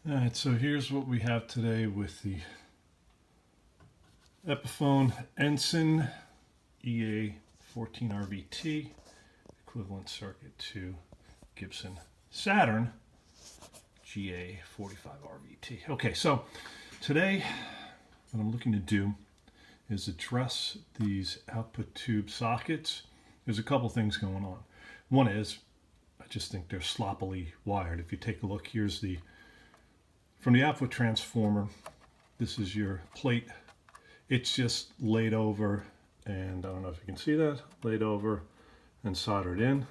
Alright, so here's what we have today with the Epi Ensign EA14RVT, equivalent circuit to Gibson Saturn GA45RVT. Okay, so today what I'm looking to do is address these output tube sockets. There's a couple things going on. One is, I just think they're sloppily wired. If you take a look, here's from the output transformer, this is your plate. It's just laid over, and I don't know if you can see that, laid over and soldered in.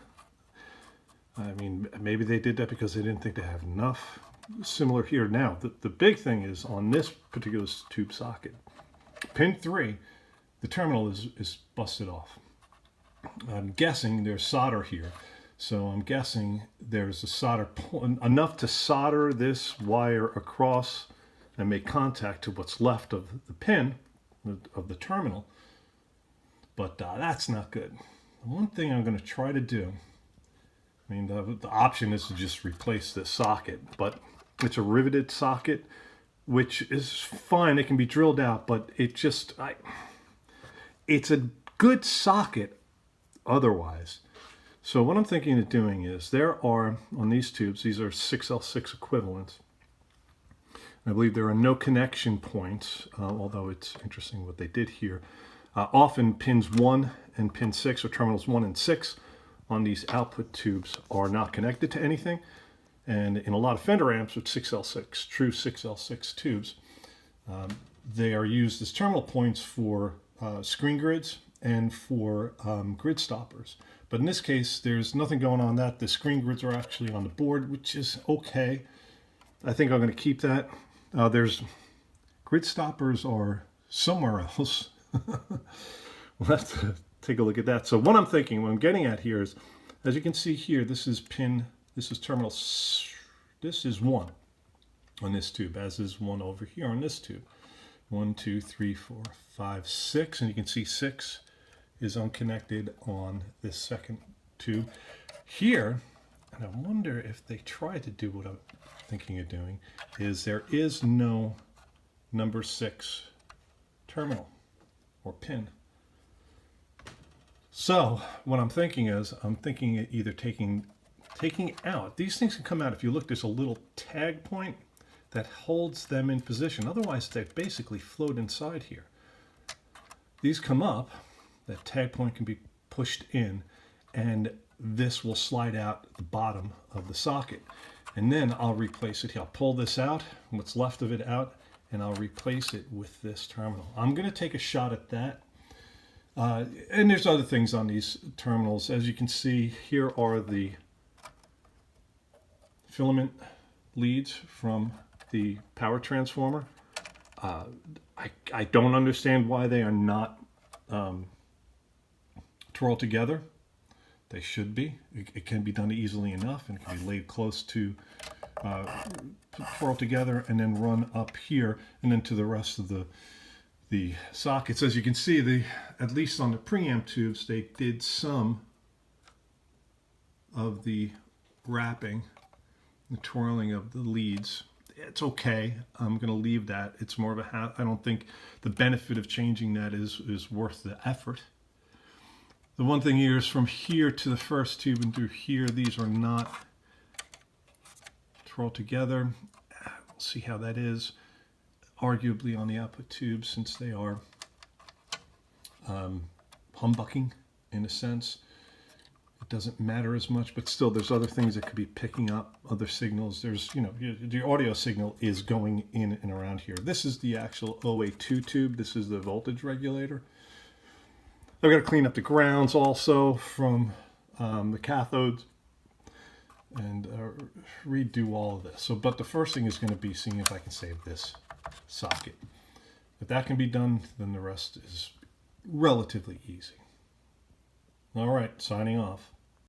I mean, maybe they did that because they didn't think they have enough. Similar here. Now, the big thing is on this particular tube socket, pin 3, the terminal is busted off. I'm guessing there's solder here. So I'm guessing there's a solder enough to solder this wire across and make contact to what's left of the pin of the terminal. But that's not good. The one thing I'm going to try to do, I mean, the option is to just replace this socket, but it's a riveted socket, which is fine. It can be drilled out, but it's a good socket otherwise. So what I'm thinking of doing is, there are, on these tubes, these are 6L6 equivalents. I believe there are no connection points, although it's interesting what they did here. Often pins 1 and pin 6, or terminals 1 and 6, on these output tubes are not connected to anything. And in a lot of Fender amps with 6L6, true 6L6 tubes, they are used as terminal points for screen grids and for grid stoppers. But in this case, there's nothing going on that. The screen grids are actually on the board, which is okay. I think I'm going to keep that. There's grid stoppers are somewhere else. We'll have to take a look at that. So what I'm thinking, what I'm getting at here is, as you can see here, this is terminal, this is 1 on this tube, as is 1 over here on this tube. 1, 2, 3, 4, 5, 6, and you can see 6 is unconnected on this second tube here. And I wonder if they try to do what I'm thinking of doing, is there is no number 6 terminal or pin. So what I'm thinking is, I'm thinking of either taking out, these things can come out, if you look, there's a little tag point that holds them in position. Otherwise, they basically float inside here. These come up, that tag point can be pushed in, and this will slide out the bottom of the socket. And then I'll replace it here. I'll pull this out, what's left of it out, and I'll replace it with this terminal. I'm going to take a shot at that. And there's other things on these terminals. As you can see, here are the filament leads from the power transformer. I don't understand why they are not twirled together. They should be. It can be done easily enough, and it can be laid close to twirl together and then run up here and then to the rest of the sockets. As you can see, at least on the preamp tubes, they did some of the wrapping, the twirling of the leads. It's okay. I'm going to leave that. It's more of a I don't think the benefit of changing that is worth the effort. The one thing here is, from here to the first tube and through here, these are not twirled together. We'll see how that is. Arguably on the output tubes, since they are humbucking in a sense, it doesn't matter as much, but still there's other things that could be picking up, other signals. There's, you know, the audio signal is going in and around here. This is the actual OA2 tube. This is the voltage regulator. I've got to clean up the grounds also from the cathodes and redo all of this. So, but the first thing is going to be seeing if I can save this socket. If that can be done, then the rest is relatively easy. All right, signing off.